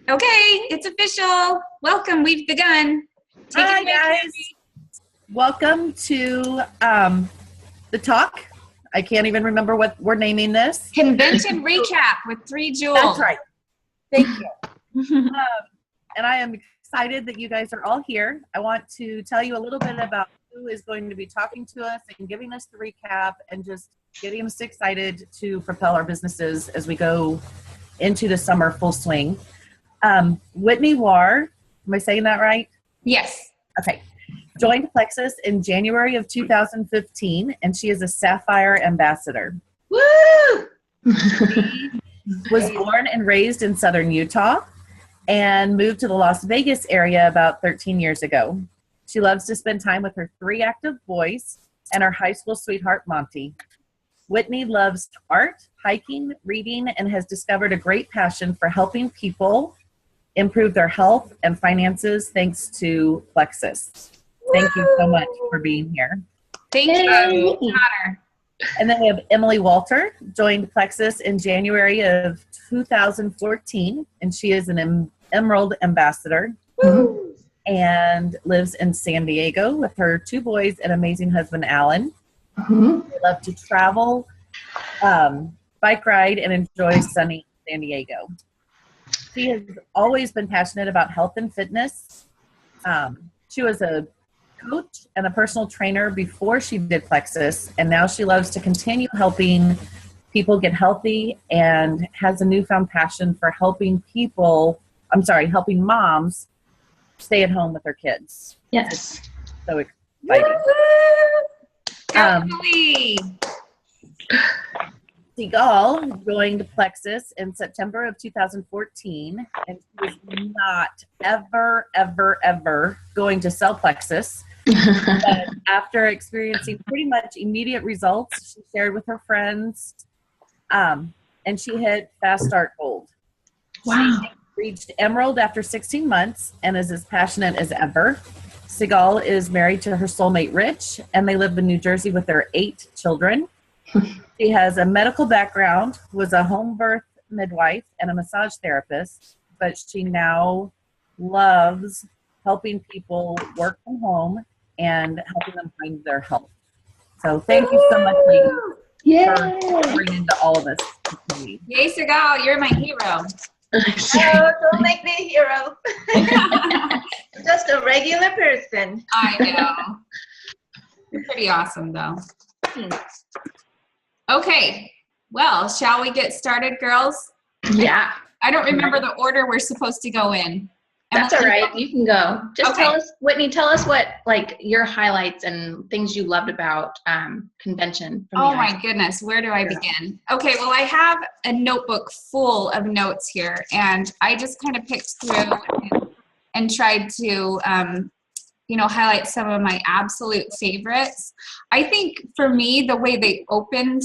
Okay, it's official. Welcome. We've begun. Take Hi, it away, guys. Candy. Welcome to the talk. I can't even remember what we're naming this. Convention recap with 3 Jewels. That's right. Thank you. And I am excited that you guys are all here. I want to tell you a little bit about who is going to be talking to us and giving us the recap and just getting us excited to propel our businesses as we go into the summer full swing. Whitney Warr, am I saying that right? Yes. Okay. Joined Plexus in January of 2015, and she is a Sapphire ambassador. Woo! She was born and raised in southern Utah and moved to the Las Vegas area about 13 years ago. She loves to spend time with her 3 active boys and her high school sweetheart, Monty. Whitney loves art, hiking, reading, and has discovered a great passion for helping people improve their health and finances thanks to Plexus. Thank you so much for being here. Thank you. It's an honor. And then we have Emily Walter, joined Plexus in January of 2014, and she is an Emeral ambassador. Woo! And lives in San Diego with her 2 boys and amazing husband, Alan. They love to travel, bike ride, and enjoy sunny San Diego. She has always been passionate about health and fitness. She was a coach and a personal trainer before she did Plexus, and now she loves to continue helping people get healthy and has a newfound passion for helping moms stay at home with their kids. Yes. So exciting. Emily. Seegal joined Plexus in September of 2014, and she was not ever going to sell Plexus. But after experiencing pretty much immediate results, she shared with her friends, and she hit Fast Start Gold. Wow. She reached Emerald after 16 months and is as passionate as ever. Seegal is married to her soulmate, Rich, and they live in New Jersey with their 8 children. She has a medical background, was a home birth midwife and a massage therapist, but she now loves helping people work from home and helping them find their health. So thank you so much, ladies, for bringing into all of us. Yay, Seegal, you're my hero. Oh, don't make me a hero. Just a regular person. I know. You're pretty awesome, though. Okay. Well, shall we get started, girls? Yeah. I don't remember the order we're supposed to go in. That's all right. You can go. Just Okay. tell us, Whitney, tell us what, like, your highlights and things you loved about convention. From Oh my goodness, where do I begin? Okay, well, I have a notebook full of notes here, and I just kind of picked through and tried to, highlight some of my absolute favorites. I think for me, the way they opened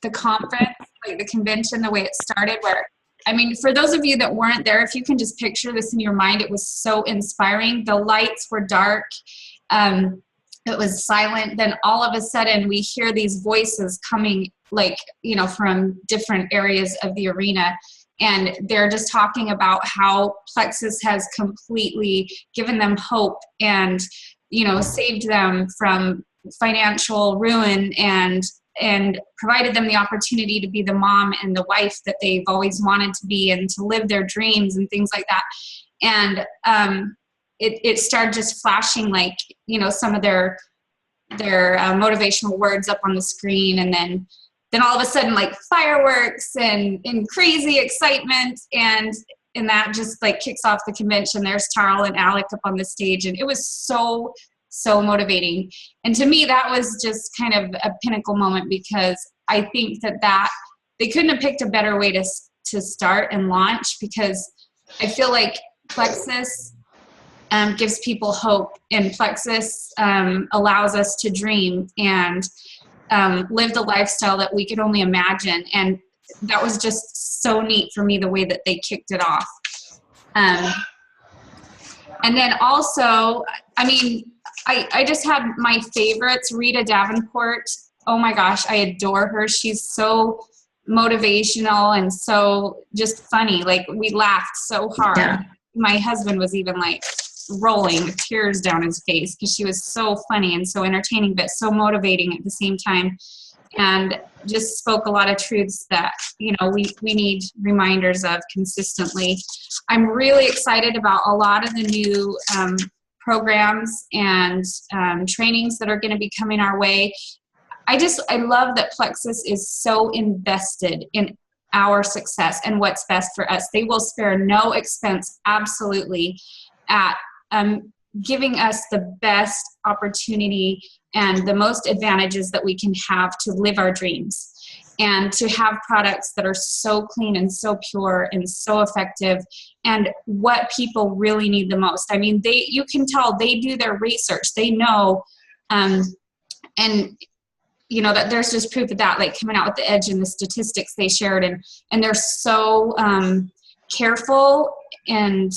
the conference, like the convention, the way it started, for those of you that weren't there, if you can just picture this in your mind, it was so inspiring. The lights were dark. It was silent. Then all of a sudden we hear these voices coming from different areas of the arena. And they're just talking about how Plexus has completely given them hope and, saved them from financial ruin and provided them the opportunity to be the mom and the wife that they've always wanted to be and to live their dreams and things like that. And it started just flashing some of their motivational words up on the screen, and then all of a sudden fireworks and crazy excitement, and that just kicks off the convention. There's Tarl and Alec up on the stage, and it was so motivating. And to me, that was just kind of a pinnacle moment, because I think that they couldn't have picked a better way to start and launch, because I feel like Plexus gives people hope, and Plexus allows us to dream and live the lifestyle that we could only imagine. And that was just so neat for me, the way that they kicked it off. And then also, I just had my favorites. Rita Davenport, oh my gosh, I adore her. She's so motivational and so just funny. Like, we laughed so hard. Yeah. My husband was even like rolling with tears down his face because she was so funny and so entertaining, but so motivating at the same time. And just spoke a lot of truths that, you know, we need reminders of consistently. I'm really excited about a lot of the new programs and trainings that are going to be coming our way. I love that Plexus is so invested in our success and what's best for us. They will spare no expense, absolutely, at giving us the best opportunity and the most advantages that we can have to live our dreams and to have products that are so clean and so pure and so effective and what people really need the most. I mean, you can tell they do their research. They know, and you know, that there's just proof of that, like coming out with the edge and the statistics they shared, and they're so careful and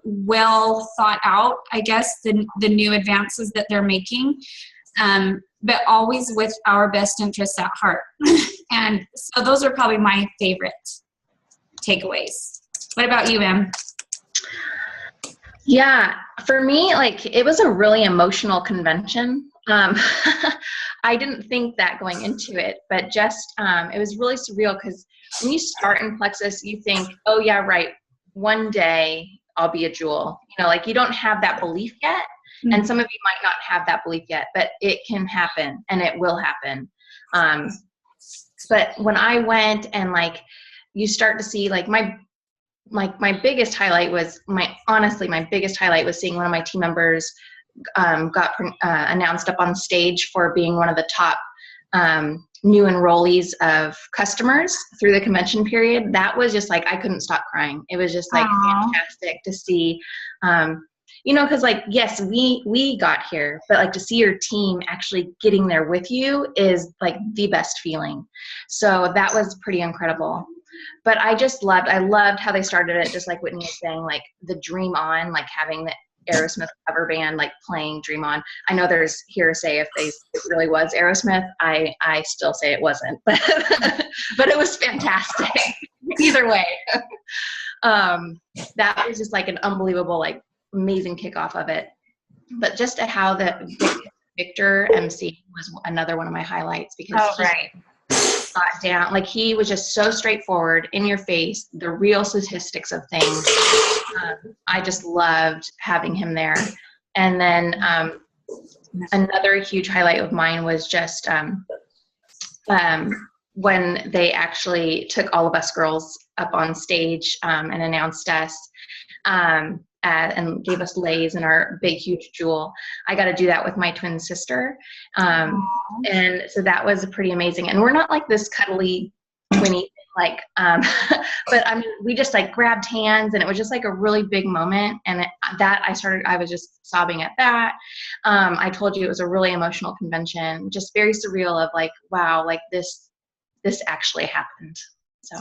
well thought out, I guess, the new advances that they're making, but always with our best interests at heart. And so those are probably my favorite takeaways. What about you, Em? Yeah, for me, like, it was a really emotional convention. I didn't think that going into it, but just it was really surreal because when you start in Plexus, you think, oh yeah, right, one day I'll be a jewel. You know, like, you don't have that belief yet. Mm-hmm. And some of you might not have that belief yet, but it can happen and it will happen. But when I went and, like, you start to see, like, my biggest highlight was my biggest highlight was seeing one of my team members got announced up on stage for being one of the top new enrollees of customers through the convention period. That was just like, I couldn't stop crying. It was just like fantastic to see, you know, because, like, yes, we got here, but, like, to see your team actually getting there with you is, like, the best feeling. So that was pretty incredible. But I loved how they started it, just like Whitney was saying, like, the Dream On, like, having the Aerosmith cover band, like, playing Dream On. I know there's hearsay if it really was Aerosmith. I still say it wasn't, but but it was fantastic. Either way. That was just, like, an unbelievable, like, amazing kickoff of it. But just how the Victor MC was another one of my highlights, because got down, like, he was just so straightforward, in your face, the real statistics of things. I just loved having him there. And then another huge highlight of mine was just when they actually took all of us girls up on stage and announced us and gave us leis and our big, huge jewel. I got to do that with my twin sister. And so that was pretty amazing. And we're not like this cuddly twinny, like, but I mean, we just, like, grabbed hands, and it was just, like, a really big moment. And I was just sobbing at that. I told you it was a really emotional convention, just very surreal of, like, wow, like, this actually happened. So.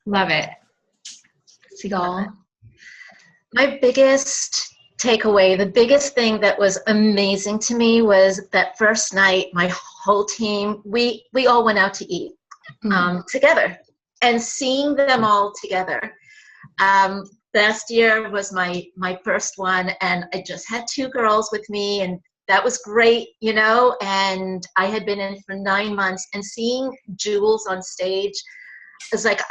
Love it. Seegal. My biggest takeaway, the biggest thing that was amazing to me was that first night, my whole team, we all went out to eat together, and seeing them all together. Last year was my first one, and I just had 2 girls with me, and that was great, you know, and I had been in for 9 months, and seeing jewels on stage is like,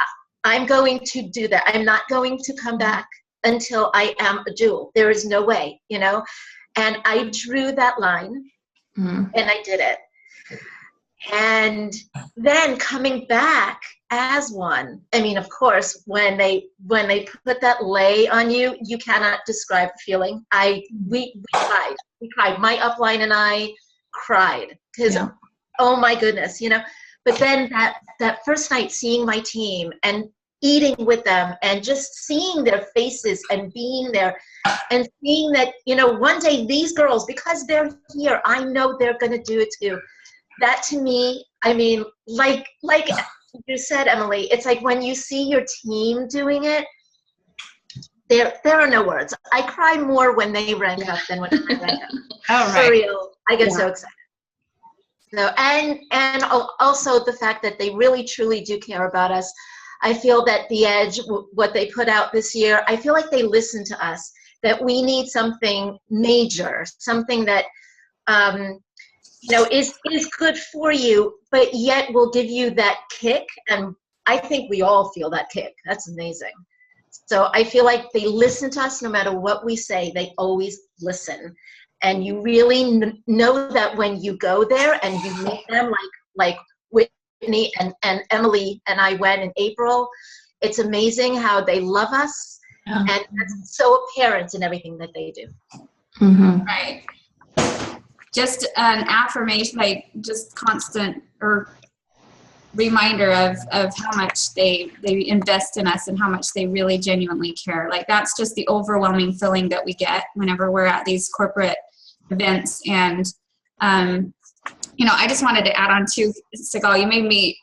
I'm going to do that. I'm not going to come back until I am a jewel. There is no way, you know? And I drew that line, and I did it. And then coming back as one, I mean, of course, when they put that lei on you, you cannot describe the feeling. We cried. We cried. My upline and I cried because, oh my goodness, you know? But then that first night, seeing my team and eating with them and just seeing their faces and being there and seeing that, you know, one day these girls, because they're here, I know they're going to do it too. That, to me, I mean, like you said, Emily, it's like when you see your team doing it, there are no words. I cry more when they rank up than when I rank up. Oh, right. For real. I get so excited. So, and also the fact that they really truly do care about us. I feel that the Edge, what they put out this year, I feel like they listen to us, that we need something major, something that is good for you, but yet will give you that kick. And I think we all feel that kick. That's amazing. So I feel like they listen to us no matter what we say. They always listen. And you really know that when you go there and you meet them, like Whitney and Emily and I went in April. It's amazing how they love us, and it's so apparent in everything that they do. Mm-hmm. Right. Just an affirmation, like just constant or reminder of how much they invest in us and how much they really genuinely care. Like that's just the overwhelming feeling that we get whenever we're at these corporate events. And I just wanted to add on to Seegal, you made me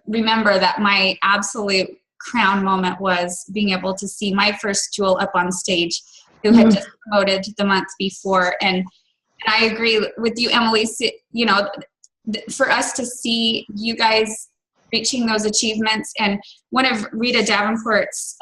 remember that my absolute crown moment was being able to see my first jewel up on stage, who had just promoted the month before. And I agree with you, Emily. For us to see you guys reaching those achievements, and one of Rita Davenport's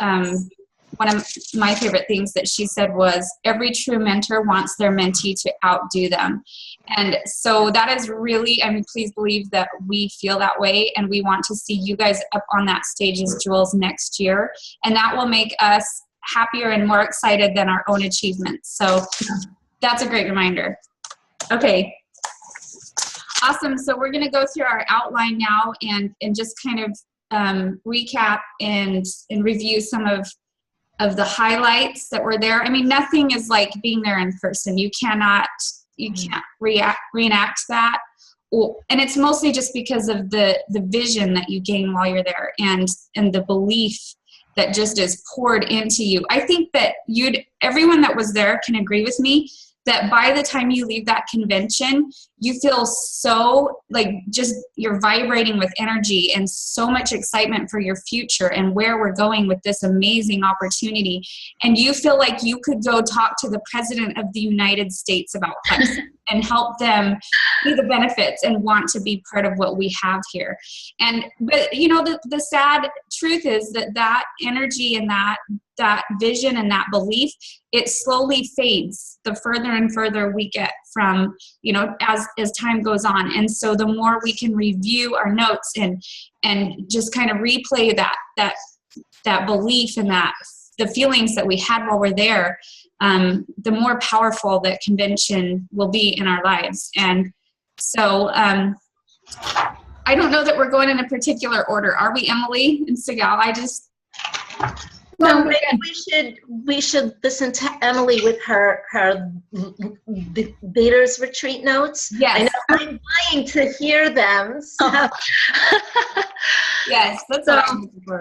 one of my favorite things that she said was, every true mentor wants their mentee to outdo them. And so that is really, please believe that we feel that way, and we want to see you guys up on that stage as jewels next year. And that will make us happier and more excited than our own achievements. So that's a great reminder. Okay. Awesome. So we're going to go through our outline now and just kind of recap and review some of the highlights that were there. Nothing is like being there in person. You can't reenact that. And it's mostly just because of the vision that you gain while you're there, and the belief that just is poured into you. I think that everyone that was there can agree with me that by the time you leave that convention, you feel so you're vibrating with energy and so much excitement for your future and where we're going with this amazing opportunity. And you feel like you could go talk to the President of the United States about Plexus and help them see the benefits and want to be part of what we have here. But the sad truth is that energy and that vision and that belief, it slowly fades the further and further we get from, as time goes on. And so the more we can review our notes and just kind of replay that belief and the feelings that we had while we're there, the more powerful that convention will be in our lives. And so I don't know that we're going in a particular order. Are we, Emily and Seegal? No, maybe we should listen to Emily with her leaders retreat notes. Yes. I know I'm dying to hear them. So. Yes, that's all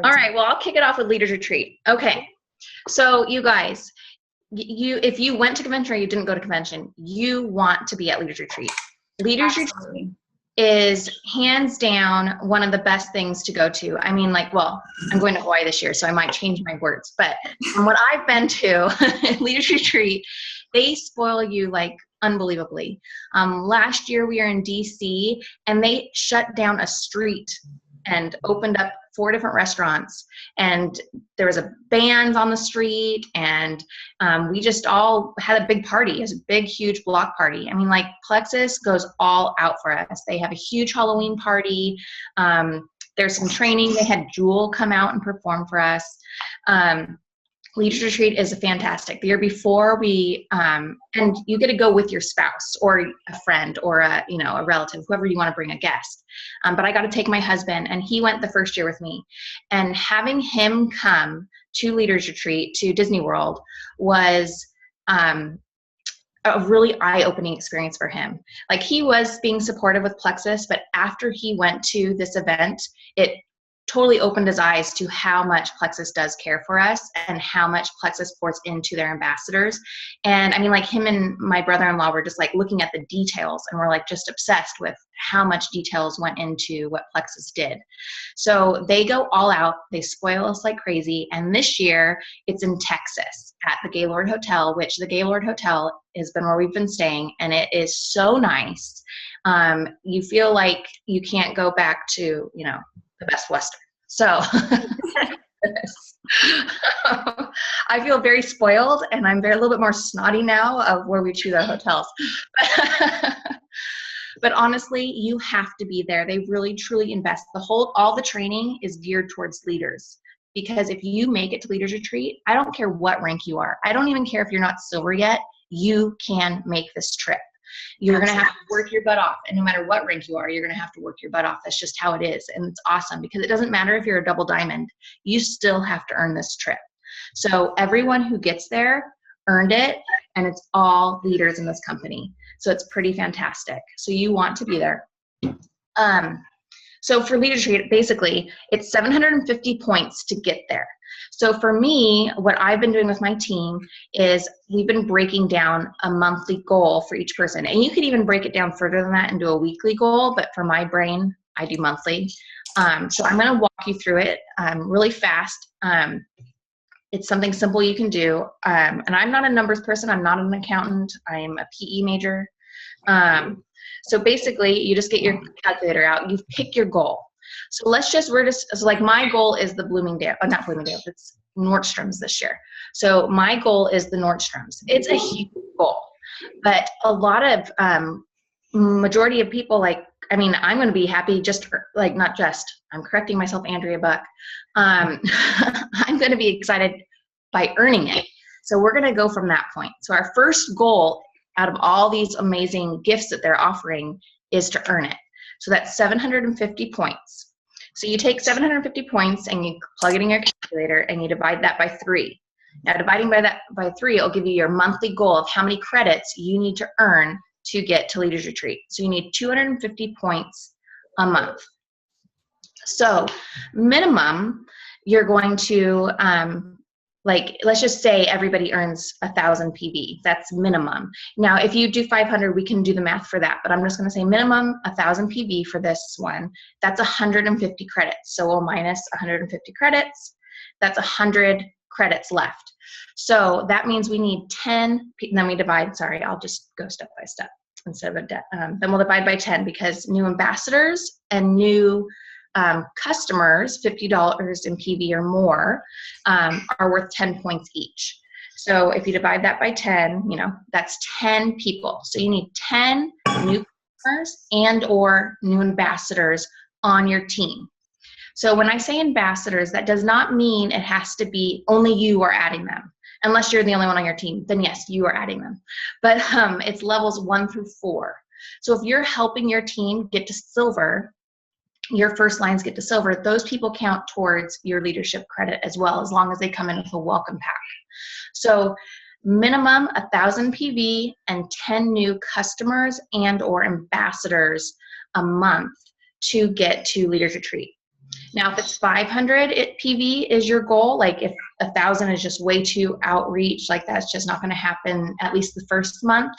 right. Well, I'll kick it off with leaders retreat. Okay. So you guys, if you went to convention or you didn't go to convention, you want to be at leaders retreat. Leaders retreat is hands down one of the best things to go to. I'm going to Hawaii this year, so I might change my words. But from what I've been to, Leaders Retreat, they spoil you unbelievably. Last year we were in DC, and they shut down a street and opened up 4 different restaurants, and there was a band on the street, and we just all had a big party. It was a big, huge block party. Plexus goes all out for us. They have a huge Halloween party. There's some training. They had Jewel come out and perform for us. Leaders Retreat is fantastic. The year before and you get to go with your spouse or a friend or a relative, whoever you want to bring, a guest. But I got to take my husband, and he went the first year with me. And having him come to Leaders Retreat to Disney World was a really eye-opening experience for him. He was being supportive with Plexus, but after he went to this event, it totally opened his eyes to how much Plexus does care for us and how much Plexus pours into their ambassadors. And I mean, like him and my brother-in-law were just like looking at the details, and we're like just obsessed with how much details went into what Plexus did. So they go all out, they spoil us like crazy. And this year it's in Texas at the Gaylord Hotel, which the Gaylord Hotel has been where we've been staying. And it is so nice. You feel like you can't go back to, you know, the Best Western. So I feel very spoiled, and I'm a little bit more snotty now of where we choose our hotels. But honestly, you have to be there. They really, truly invest. All the training is geared towards leaders. Because if you make it to Leaders Retreat, I don't care what rank you are. I don't even care if you're not silver yet. You can make this trip. You're going to have to work your butt off. And no matter what rank you are, you're going to have to work your butt off. That's just how it is. And it's awesome because it doesn't matter if you're a double diamond. You still have to earn this trip. So everyone who gets there earned it, and it's all leaders in this company. So it's pretty fantastic. So you want to be there. So for Leaders Retreat, basically, it's 750 points to get there. So for me, what I've been doing with my team is we've been breaking down a monthly goal for each person. And you could even break it down further than that and do a weekly goal, but for my brain, I do monthly. So I'm going to walk you through it really fast. It's something simple you can do. And I'm not a numbers person. I'm not an accountant. I'm a PE major. So basically, you just get your calculator out. You pick your goal. So so like my goal is the not Bloomingdale, it's Nordstrom's this year. So my goal is the Nordstrom's. It's a huge goal. But a lot of, majority of people I'm going to be happy I'm correcting myself, Andrea Buck. I'm going to be excited by earning it. So we're going to go from that point. So our first goal out of all these amazing gifts that they're offering is to earn it. So that's 750 points. So you take 750 points and you plug it in your calculator and you divide that by 3. Now dividing by 3, it'll give you your monthly goal of how many credits you need to earn to get to Leaders Retreat. So you need 250 points a month. So minimum, you're going to, let's just say everybody earns 1,000 PV. That's minimum. Now, if you do 500, we can do the math for that, but I'm just going to say minimum 1,000 PV for this one. That's 150 credits. So we'll minus 150 credits. That's 100 credits left. So that means we need 10, and then we divide, I'll just go step by step instead of then we'll divide by 10 because new ambassadors and new customers, $50 in PV or more, are worth 10 points each. So if you divide that by 10, that's 10 people. So you need 10 new customers and or new ambassadors on your team. So when I say ambassadors, that does not mean it has to be only you are adding them. Unless you're the only one on your team, then yes, you are adding them. But it's levels 1 through 4. So if you're helping your team get to silver, your first lines get to silver, those people count towards your leadership credit as well, as long as they come in with a welcome pack. So minimum 1,000 PV and 10 new customers and or ambassadors a month to get to Leaders Retreat. Now, if it's 500 PV is your goal, like if 1,000 is just way too outreach, like that's just not going to happen at least the first month,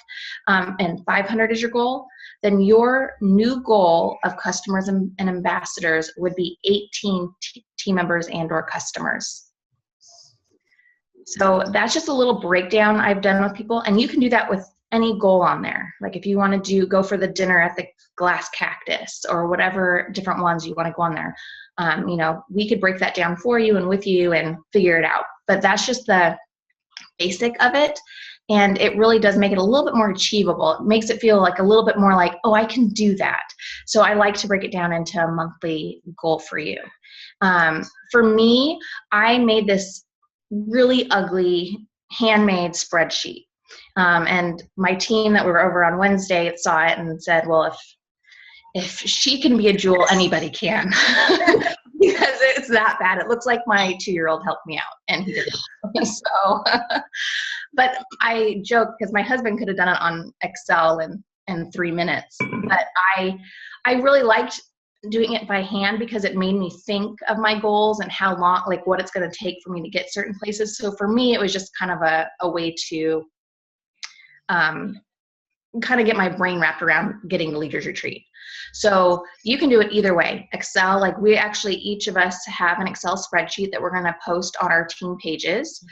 and 500 is your goal, then your new goal of customers and ambassadors would be 18 team members and or customers. So that's just a little breakdown I've done with people, and you can do that with any goal on there. Like if you want to go for the dinner at the Glass Cactus or whatever different ones you want to go on there, we could break that down for you and with you and figure it out. But that's just the basic of it. And it really does make it a little bit more achievable. It makes it feel like a little bit more like, oh, I can do that. So I like to break it down into a monthly goal for you. For me, I made this really ugly handmade spreadsheet. And my team that we were over on Wednesday saw it and said, well, if she can be a jewel, anybody can. Because it's that bad. It looks like my 2-year-old helped me out, and he did it. So, but I joke because my husband could have done it on Excel in 3 minutes. But I really liked doing it by hand because it made me think of my goals and how long, like what it's going to take for me to get certain places. So for me, it was just kind of a way to kind of get my brain wrapped around getting the leaders retreat. So you can do it either way. Excel, like we actually, each of us have an Excel spreadsheet that we're going to post on our team pages.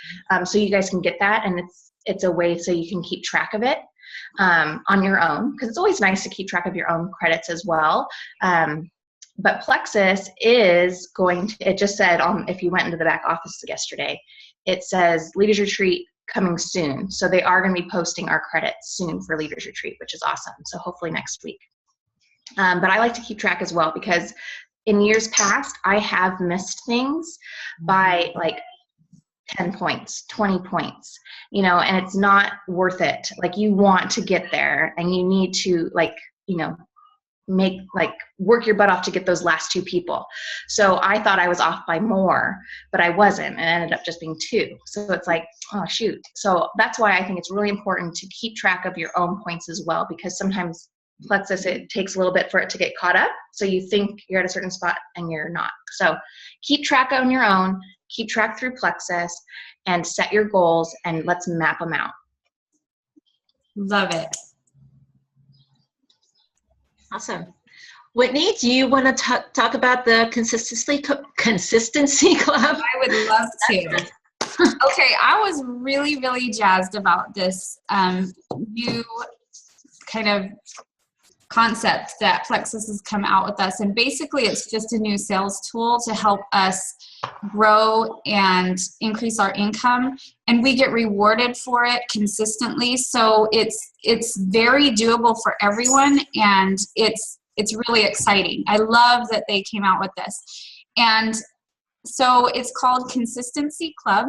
So you guys can get that, and it's a way so you can keep track of it on your own, because it's always nice to keep track of your own credits as well. But Plexus is going to, it just said if you went into the back office yesterday, it says Leaders Retreat coming soon. So they are going to be posting our credits soon for Leaders Retreat, which is awesome. So hopefully next week. But I like to keep track as well, because in years past, I have missed things by like 10 points, 20 points, you know, and it's not worth it. Like you want to get there and you need to work your butt off to get those last 2 people. So I thought I was off by more, but I wasn't, and it ended up just being 2. So it's like, oh shoot. So that's why I think it's really important to keep track of your own points as well, because sometimes Plexus, it takes a little bit for it to get caught up. So you think you're at a certain spot and you're not. So keep track on your own, keep track through Plexus, and set your goals, and let's map them out. Love it. Awesome. Whitney, do you want to talk about the Consistency Club? I would love to. Okay, I was really, really jazzed about this new kind of concept that Plexus has come out with us. And basically, it's just a new sales tool to help us grow and increase our income, and we get rewarded for it consistently. So it's very doable for everyone, and it's really exciting. I love that they came out with this. And so it's called Consistency Club.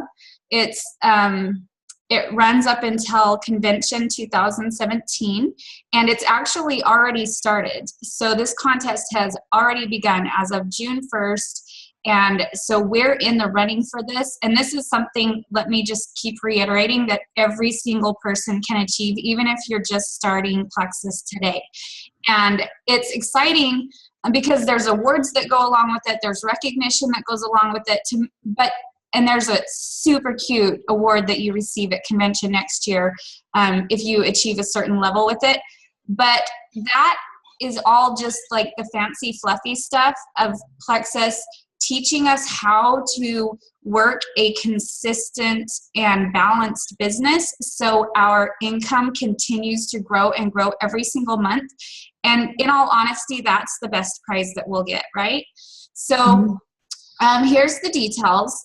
It runs up until Convention 2017, and it's actually already started. So this contest has already begun as of June 1st. And so we're in the running for this. And this is something, let me just keep reiterating, that every single person can achieve, even if you're just starting Plexus today. And it's exciting because there's awards that go along with it. There's recognition that goes along with it. And there's a super cute award that you receive at convention next year if you achieve a certain level with it. But that is all just like the fancy, fluffy stuff of Plexus teaching us how to work a consistent and balanced business so our income continues to grow and grow every single month. And in all honesty, that's the best prize that we'll get, right? So here's the details.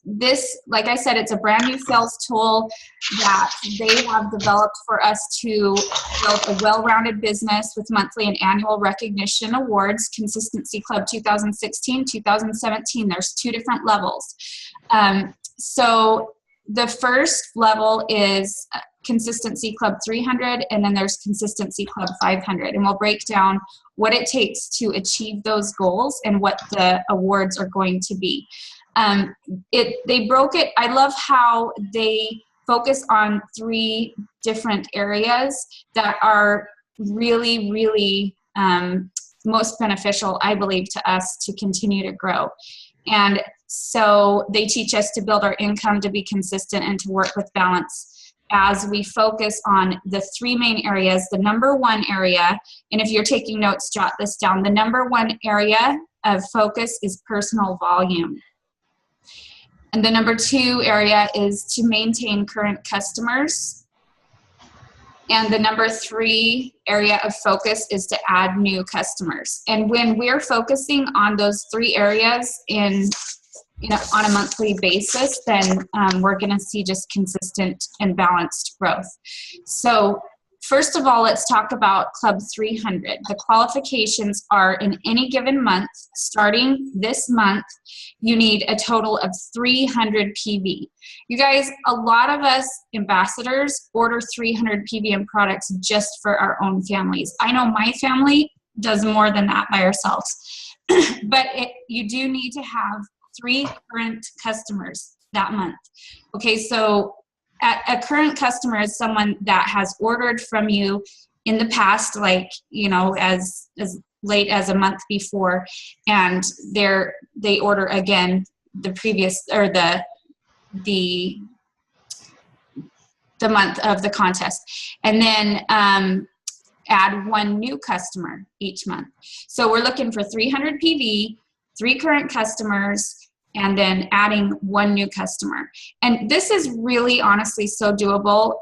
This, like I said, it's a brand new sales tool that they have developed for us to build a well-rounded business with monthly and annual recognition awards. Consistency Club 2016, 2017. There's 2 different levels. So the first level is Consistency Club 300, and then there's Consistency Club 500. And we'll break down what it takes to achieve those goals and what the awards are going to be. They broke it. I love how they focus on 3 different areas that are really, really most beneficial, I believe, to us to continue to grow. And so they teach us to build our income, to be consistent, and to work with balance. As we focus on the 3 main areas, the number 1 area, and if you're taking notes, jot this down. The number 1 area of focus is personal volume. And the number 2 area is to maintain current customers. And the number 3 area of focus is to add new customers. And when we're focusing on those 3 areas on a monthly basis, then we're going to see just consistent and balanced growth. So first of all, let's talk about Club 300. The qualifications are in any given month, starting this month, you need a total of 300 PV. You guys, a lot of us ambassadors order 300 PV products just for our own families. I know my family does more than that by ourselves, but you do need to have 3 current customers that month. Okay, so a current customer is someone that has ordered from you in the past, like, as late as a month before, and they order again the previous, or the month of the contest. And then add one new customer each month. So we're looking for 300 PV, 3 current customers, and then adding one new customer. And this is really honestly so doable.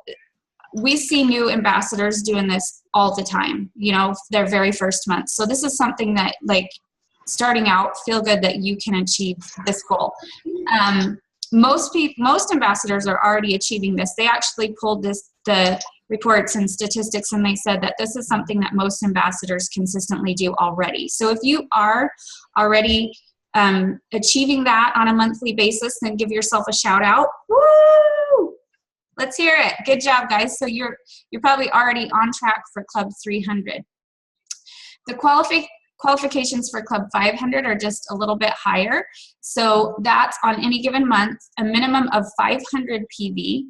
We see new ambassadors doing this all the time, you know, their very first month. So this is something that, like, starting out, feel good that you can achieve this goal. Most ambassadors are already achieving this. They actually pulled the reports and statistics, and they said that this is something that most ambassadors consistently do already. So if you are already achieving that on a monthly basis, then give yourself a shout out. Woo! Let's hear it. Good job, guys. So you're probably already on track for Club 300. The qualifications for Club 500 are just a little bit higher. So that's on any given month, a minimum of 500 PV,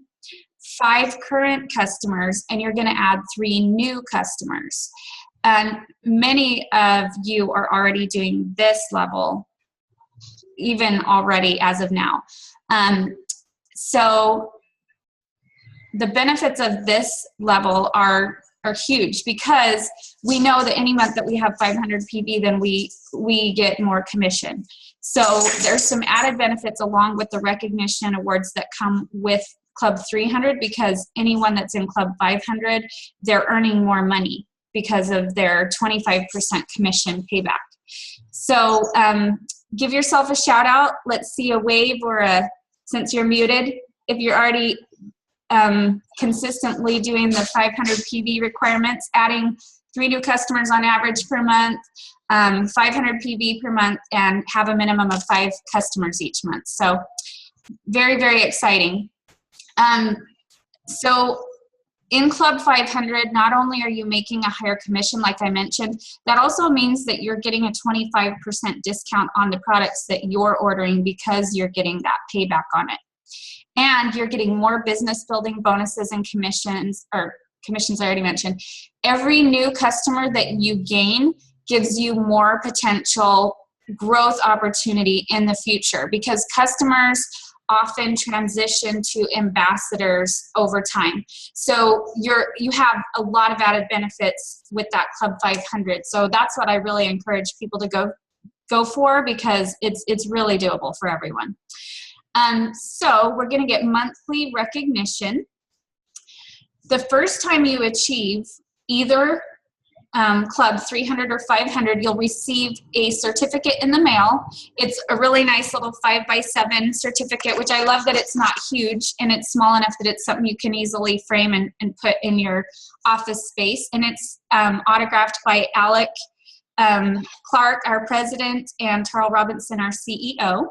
5 current customers, and you're going to add 3 new customers. And many of you are already doing this level, even already as of now. So the benefits of this level are huge, because we know that any month that we have 500 PV, then we get more commission. So there's some added benefits along with the recognition awards that come with Club 300, because anyone that's in Club 500, they're earning more money because of their 25% commission payback. So give yourself a shout out. Let's see a wave or since you're muted, if you're already consistently doing the 500 PV requirements, adding 3 new customers on average per month, 500 PV per month, and have a minimum of 5 customers each month. So very, very exciting. So in Club 500, not only are you making a higher commission, like I mentioned, that also means that you're getting a 25% discount on the products that you're ordering, because you're getting that payback on it. And you're getting more business building bonuses and commissions I already mentioned. Every new customer that you gain gives you more potential growth opportunity in the future, because customers often transition to ambassadors over time. So you have a lot of added benefits with that Club 500. So that's what I really encourage people to go for, because it's really doable for everyone. So we're going to get monthly recognition. The first time you achieve either Club 300 or 500, you'll receive a certificate in the mail. It's a really nice little 5x7 certificate, which I love that it's not huge, and it's small enough that it's something you can easily frame and put in your office space. And it's autographed by Alec Clark, our president, and Tarl Robinson, our CEO.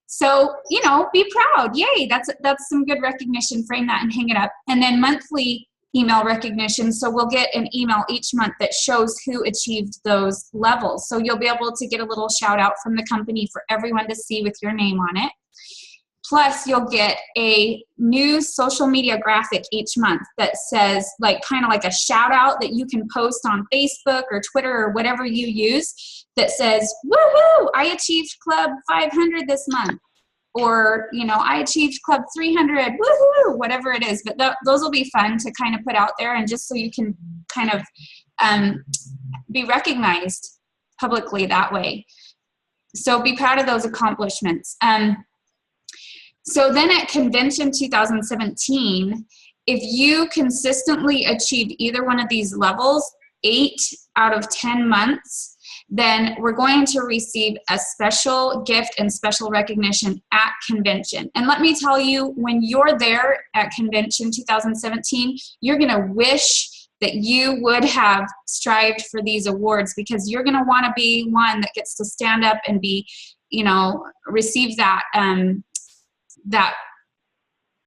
So, you know, be proud. Yay, that's some good recognition. Frame that and hang it up. And then monthly email recognition. So we'll get an email each month that shows who achieved those levels. So you'll be able to get a little shout out from the company for everyone to see with your name on it. Plus, you'll get a new social media graphic each month that says, like, kind of like a shout out that you can post on Facebook or Twitter or whatever you use, that says, woohoo, I achieved Club 500 this month. Or, you know, I achieved Club 300, woohoo, whatever it is. But those will be fun to kind of put out there, and just so you can kind of be recognized publicly that way. So be proud of those accomplishments. So then at Convention 2017, if you consistently achieve either one of these levels, 8 out of 10 months, then we're going to receive a special gift and special recognition at Convention. And let me tell you, when you're there at Convention 2017, you're going to wish that you would have strived for these awards, because you're going to want to be one that gets to stand up and be, you know, receive that that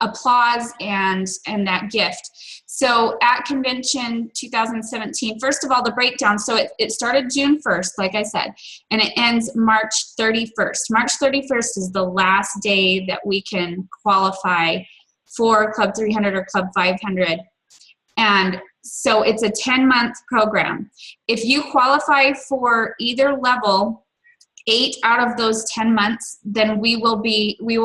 applause and that gift. So at Convention 2017, first of all, the breakdown. So it started June 1st, like I said, and it ends March 31st. March 31st is the last day that we can qualify for Club 300 or Club 500. And So it's a 10-month program. If you qualify for either level, 8 out of those 10 months, then we will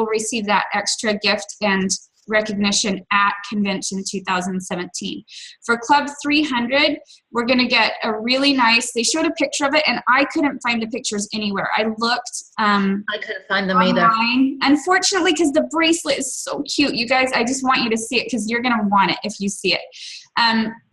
receive that extra gift and recognition at convention 2017. For Club 300, we're going to get a really nice, they showed a picture of it and I couldn't find the pictures anywhere. I looked I couldn't find them online, either. unfortunately, because the bracelet is so cute. You guys, I just want you to see it because you're going to want it if you see it.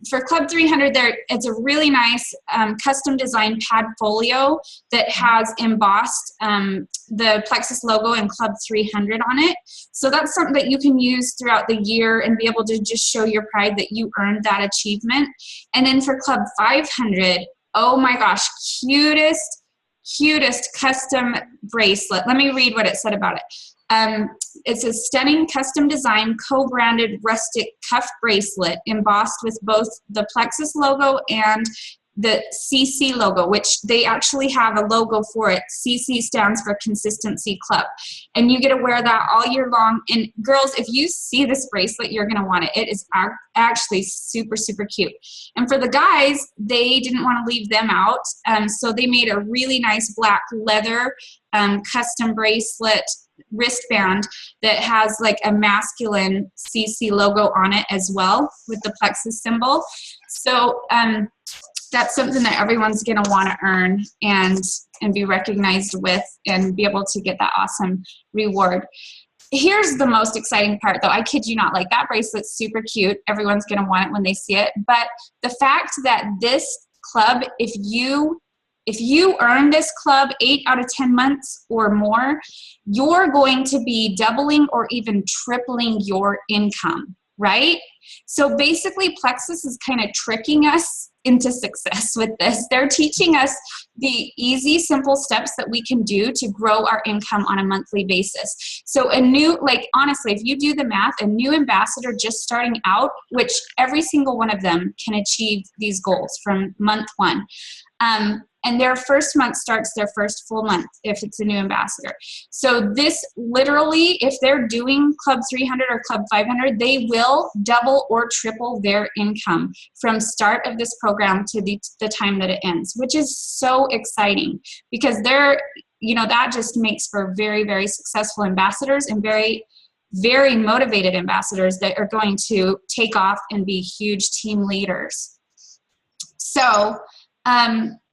For Club 300, it's a really nice custom designed pad folio that has embossed the Plexus logo and Club 300 on it. So that's something that you can use throughout the year and be able to just show your pride that you earned that achievement. And then for Club 500, oh my gosh, cutest custom bracelet. Let me read what it said about it. It's a stunning custom design co-branded rustic cuff bracelet embossed with both the Plexus logo and the CC logo, which they actually have a logo for it. CC stands for Consistency Club. And you get to wear that all year long. And girls, if you see this bracelet, you're going to want it. It is actually super, super cute. And for the guys, they didn't want to leave them out. So they made a really nice black leather custom bracelet wristband that has like a masculine CC logo on it as well with the Plexus symbol. So that's something that everyone's going to want to earn and be recognized with and be able to get that awesome reward. Here's the most exciting part though. I kid you not, like that bracelet's super cute. Everyone's going to want it when they see it. But the fact that this club, if you earn this club 8 out of 10 months or more, you're going to be doubling or even tripling your income, right? So basically, Plexus is kind of tricking us into success with this. They're teaching us the easy, simple steps that we can do to grow our income on a monthly basis. So honestly, if you do the math, a new ambassador just starting out, which every single one of them can achieve these goals from month 1. And their first month starts their first full month if it's a new ambassador. So this literally, if they're doing Club 300 or Club 500, they will double or triple their income from start of this program to the time that it ends, which is so exciting because that just makes for very, very successful ambassadors and very, very motivated ambassadors that are going to take off and be huge team leaders. So,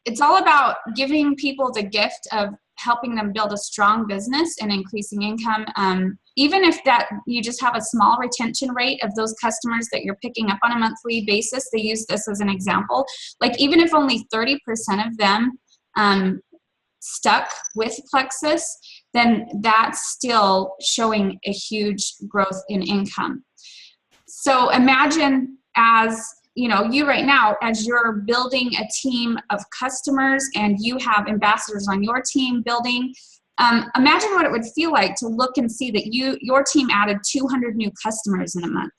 it's all about giving people the gift of helping them build a strong business and increasing income. Even if that you just have a small retention rate of those customers that you're picking up on a monthly basis, they use this as an example. Like even if only 30% of them stuck with Plexus, then that's still showing a huge growth in income. So imagine you right now, as you're building a team of customers and you have ambassadors on your team building, imagine what it would feel like to look and see that your team added 200 new customers in a month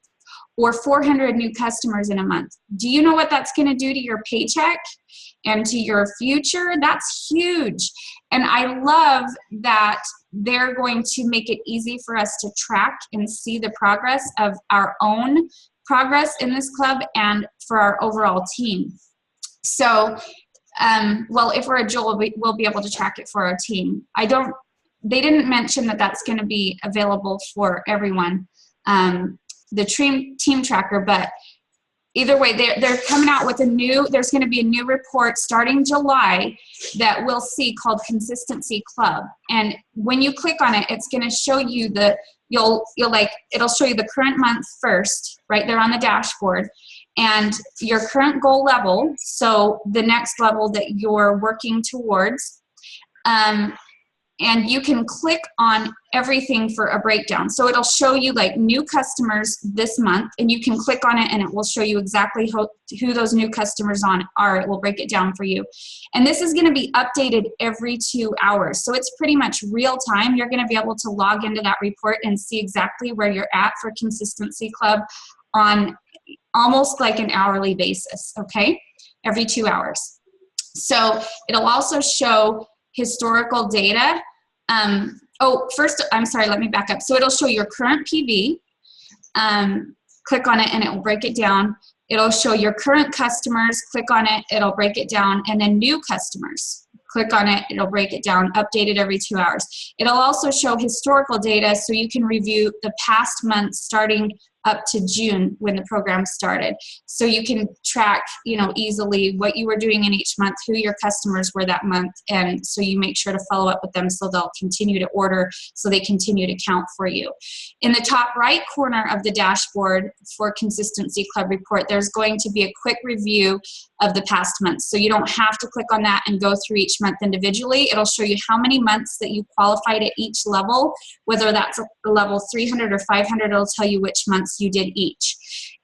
or 400 new customers in a month. Do you know what that's going to do to your paycheck and to your future? That's huge. And I love that they're going to make it easy for us to track and see the progress of our own progress in this club and for our overall team. So, if we're a Jewel, we'll be able to track it for our team. They didn't mention that that's going to be available for everyone, the team tracker, but either way, they're coming out with there's going to be a new report starting July that we'll see called Consistency Club. And when you click on it, it's going to show you it'll show you the current month first, right there on the dashboard, and your current goal level. So the next level that you're working towards. And you can click on everything for a breakdown. So it'll show you like new customers this month, and you can click on it and it will show you exactly who those new customers are. It will break it down for you. And this is gonna be updated every 2 hours. So it's pretty much real time. You're gonna be able to log into that report and see exactly where you're at for Consistency Club on almost like an hourly basis, okay? Every 2 hours. So it'll also show historical data. First, I'm sorry, let me back up. So it'll show your current PV. Click on it and it will break it down. It'll show your current customers, click on it, it'll break it down, and then new customers. Click on it, it'll break it down, updated every 2 hours. It'll also show historical data so you can review the past months starting up to June when the program started. So you can track, easily what you were doing in each month, who your customers were that month, and so you make sure to follow up with them so they'll continue to order, so they continue to count for you. In the top right corner of the dashboard for Consistency Club report, there's going to be a quick review of the past months. So you don't have to click on that and go through each month individually. It'll show you how many months that you qualified at each level, whether that's level 300 or 500, it'll tell you which months you did each.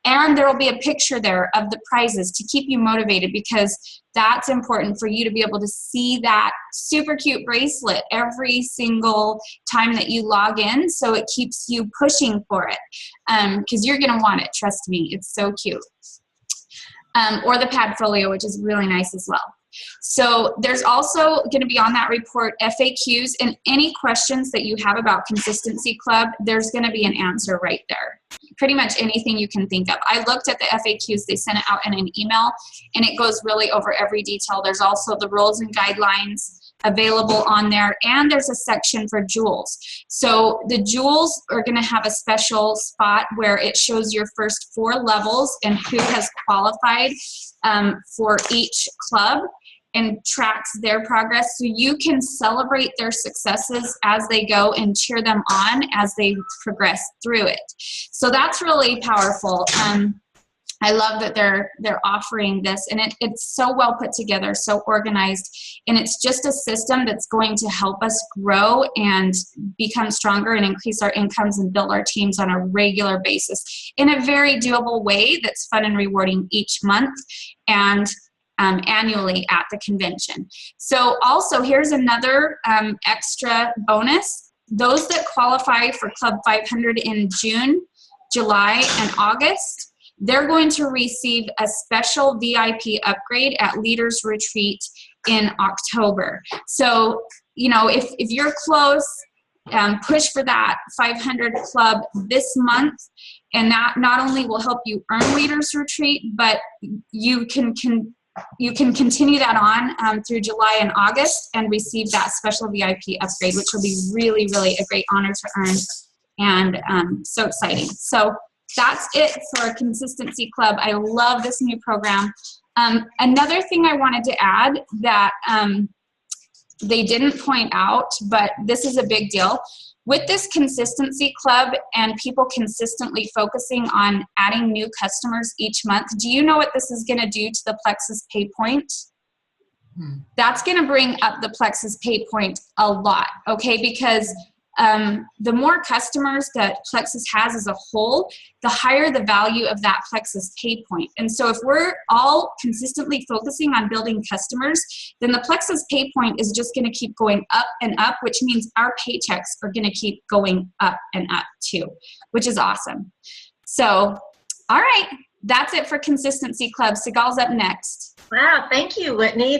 And there will be a picture there of the prizes to keep you motivated, because that's important for you to be able to see that super cute bracelet every single time that you log in, so it keeps you pushing for it, because you're going to want it, trust me, it's so cute. Or the Padfolio, which is really nice as well. So there's also going to be on that report FAQs, and any questions that you have about Consistency Club, there's going to be an answer right there. Pretty much anything you can think of. I looked at the FAQs, they sent it out in an email, and it goes really over every detail. There's also the rules and guidelines available on there, and there's a section for jewels. So the jewels are going to have a special spot where it shows your first 4 levels and who has qualified for each club, and tracks their progress, so you can celebrate their successes as they go and cheer them on as they progress through it. So that's really powerful. I love that they're offering this, and it's so well put together, so organized, and it's just a system that's going to help us grow and become stronger and increase our incomes and build our teams on a regular basis in a very doable way that's fun and rewarding each month and annually at the convention. So also, here's another extra bonus. Those that qualify for Club 500 in June, July, and August, they're going to receive a special VIP upgrade at Leaders Retreat in October. So, if you're close, push for that 500 club this month, and that not only will help you earn Leaders Retreat, but you can continue that on through July and August and receive that special VIP upgrade, which will be really, really a great honor to earn, and so exciting. So that's it for Consistency Club. I love this new program. Another thing I wanted to add that they didn't point out, but this is a big deal. With this Consistency Club and people consistently focusing on adding new customers each month, do you know what this is going to do to the Plexus pay point? That's going to bring up the Plexus pay point a lot, okay? Because the more customers that Plexus has as a whole, the higher the value of that Plexus pay point. And so if we're all consistently focusing on building customers, then the Plexus pay point is just going to keep going up and up, which means our paychecks are going to keep going up and up too, which is awesome. So, all right, that's it for Consistency Club. Seegal's up next. Wow, thank you, Whitney.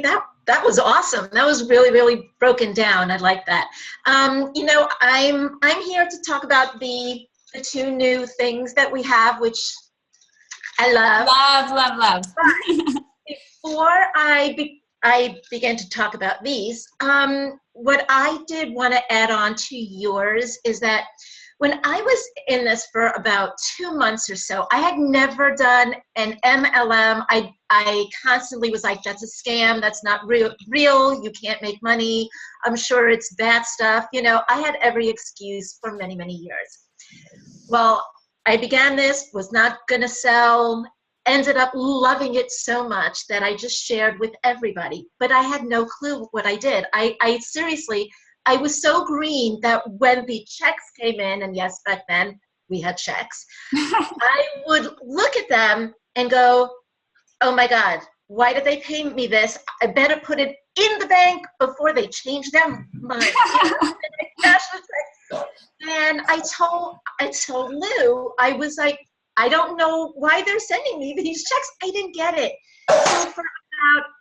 That was awesome. That was really, really broken down. I like that. I'm here to talk about the 2 new things that we have, which I love. Love. But before I begin to talk about these, what I did want to add on to yours is that when I was in this for about 2 months or so, I had never done an MLM. I constantly was like, that's a scam. That's not real. You can't make money. I'm sure it's bad stuff. I had every excuse for many, many years. Well, I began this, was not going to sell, ended up loving it so much that I just shared with everybody. But I had no clue what I did. I seriously, I was so green that when the checks came in, and yes, back then we had checks, I would look at them and go, oh my God, why did they pay me this? I better put it in the bank before they change their mind. And I told Lou, I was like, I don't know why they're sending me these checks. I didn't get it. So for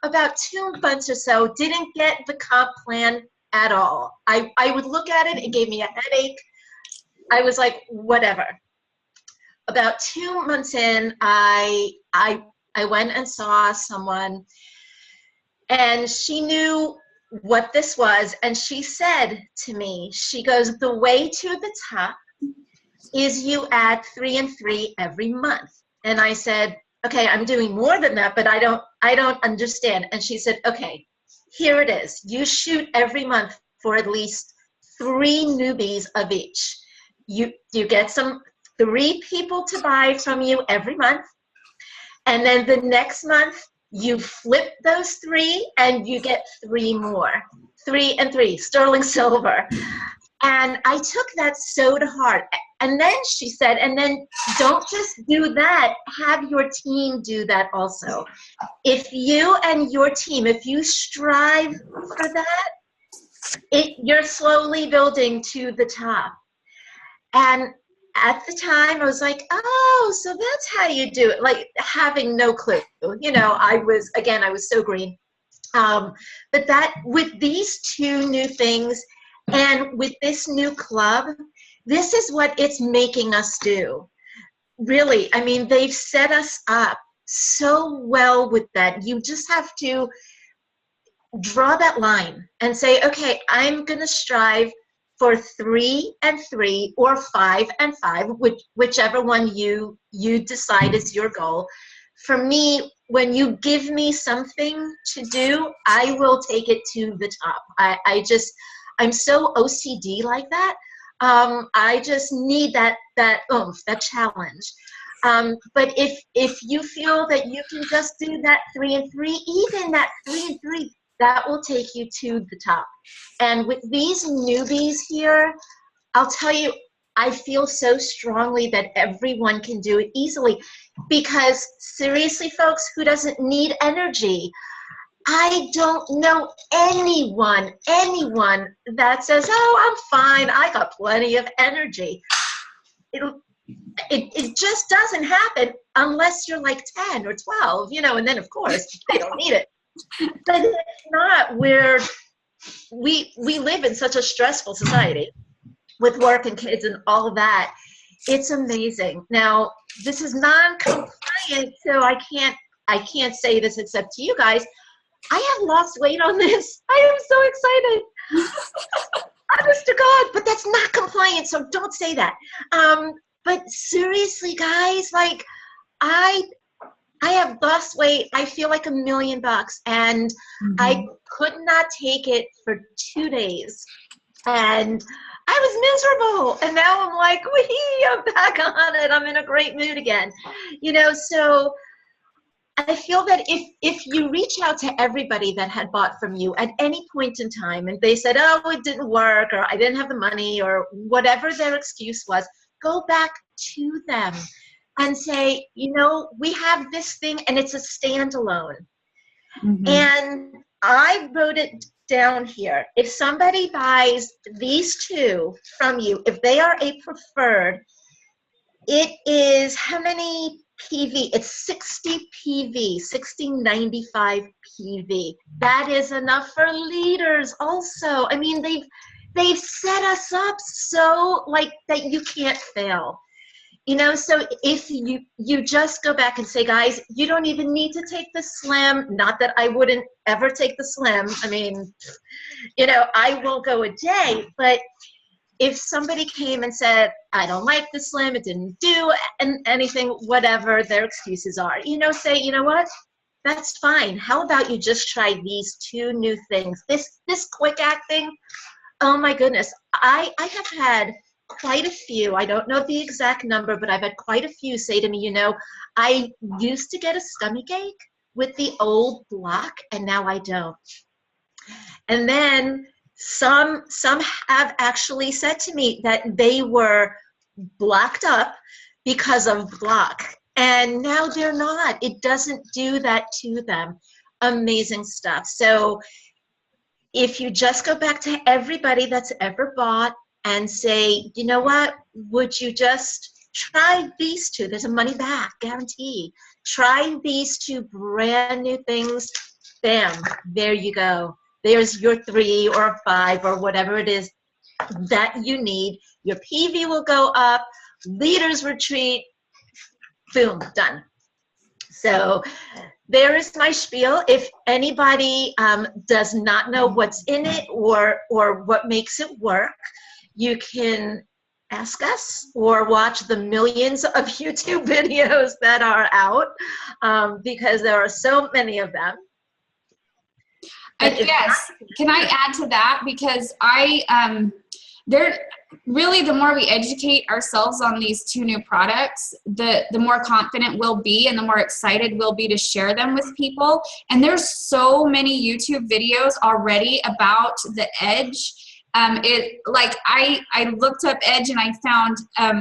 about 2 months or so, didn't get the comp plan at all. I would look at it, it gave me a headache. I was like, whatever. about 2 months in, I went and saw someone, and she knew what this was, and she said to me, she goes, the way to the top is you add 3 and 3 every month. And I said, okay, I'm doing more than that, but I don't understand. And she said, okay, here it is. You shoot every month for at least 3 newbies of each. You get 3 people to buy from you every month. And then the next month, you flip those 3 and you get 3 more. 3 and 3, sterling silver. And I took that so to heart. And then she said, and then don't just do that, have your team do that also. If you and your team, if you strive for that, you're slowly building to the top. And at the time, I was like, oh, so that's how you do it, like having no clue. You know, I was so green. But that, with these 2 new things and with this new club, this is what it's making us do. Really, I mean, they've set us up so well with that. You just have to draw that line and say, okay, I'm going to strive for 3 and 3 or 5 and 5, whichever one you decide is your goal. For me, when you give me something to do, I will take it to the top. I'm so OCD like that. I just need that oomph, that challenge. But if you feel that you can just do that 3 and 3, even that 3 and 3, that will take you to the top. And with these newbies here, I'll tell you, I feel so strongly that everyone can do it easily, because seriously, folks, who doesn't need energy? I don't know anyone that says, oh, I'm fine, I got plenty of energy. It just doesn't happen unless you're like 10 or 12, you know, and then of course they don't need it. But it's not where we live in such a stressful society with work and kids and all of that. It's amazing. Now, this is non-compliant, so I can't say this except to you guys. I have lost weight on this. I am so excited. Honest to God, but that's not compliant, so don't say that. But seriously, guys, like I have lost weight. I feel like $1 million, and I could not take it for 2 days, and I was miserable. And now I'm like, wee, I'm back on it. I'm in a great mood again, you know. So I feel that if you reach out to everybody that had bought from you at any point in time, and they said, oh, it didn't work, or I didn't have the money, or whatever their excuse was, go back to them and say, you know, we have this thing and it's a standalone. And I wrote it down here. If somebody buys these 2 from you, if they are a preferred, it is how many PV? It's 60 PV, 6095 PV. That is enough for leaders also. I mean, they've set us up so like that you can't fail. You know, so if you just go back and say, guys, you don't even need to take the slim. Not that I wouldn't ever take the slim. I mean, you know, I won't go a day. But if somebody came and said, I don't like the slim, it didn't do anything, whatever their excuses are, you know, say, you know what? That's fine. How about you just try these 2 new things? This quick acting, oh my goodness. I have had quite a few, I don't know the exact number, but I've had quite a few say to me, you know, I used to get a stomach ache with the old block, and now I don't. And then some have actually said to me that they were blocked up because of block, and now they're not. It doesn't do that to them. Amazing stuff. So if you just go back to everybody that's ever bought and say, you know what, would you just try these 2? There's a money back guarantee. Try these 2 brand new things. Bam, there you go. There's your 3 or 5 or whatever it is that you need. Your PV will go up. Leaders retreat. boom, done. So there is my spiel. If anybody does not know what's in it or what makes it work, you can ask us or watch the millions of YouTube videos that are out, because there are so many of them. Yes. Can I add to that? Because really, the more we educate ourselves on these two new products, the more confident we'll be and the more excited we'll be to share them with people. And there's so many YouTube videos already about the Edge. I looked up Edge and I found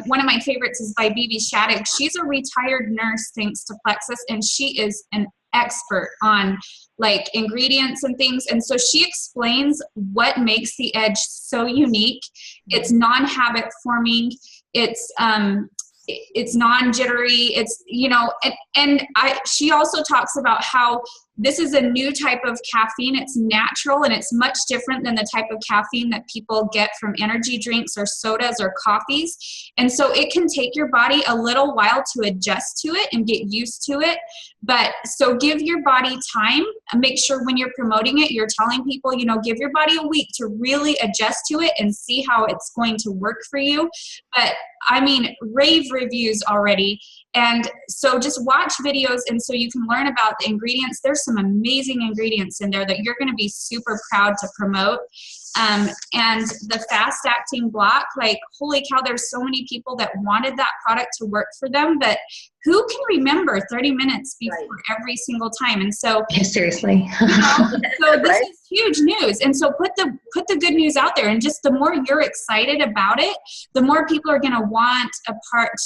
one of my favorites is by Bibi Shattuck. She's a retired nurse thanks to Plexus, and she is an expert on like ingredients and things. And so she explains what makes the Edge so unique. It's non-habit forming. It's non-jittery. It's, she also talks about how this is a new type of caffeine. It's natural and it's much different than the type of caffeine that people get from energy drinks or sodas or coffees. And so it can take your body a little while to adjust to it and get used to it. But so give your body time and make sure when you're promoting it, you're telling people, give your body a week to really adjust to it and see how it's going to work for you. But rave reviews already. And so just watch videos and so you can learn about the ingredients. There's some amazing ingredients in there that you're going to be super proud to promote. And the fast acting block, like, holy cow, there's so many people that wanted that product to work for them, but who can remember 30 minutes before every single time? And so seriously, so this is huge news. And so put the good news out there, and just the more you're excited about it, the more people are going to want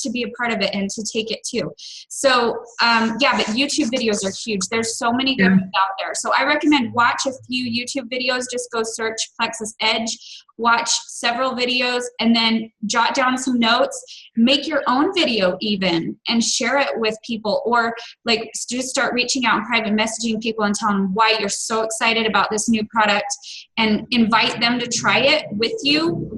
to be a part of it and to take it too. So but YouTube videos are huge. There's so many good ones out there. So I recommend watch a few YouTube videos. Just go search Plexus Edge, watch several videos, and then jot down some notes, make your own video even, and share it with people, or like just start reaching out and private messaging people and tell them why you're so excited about this new product, and invite them to try it with you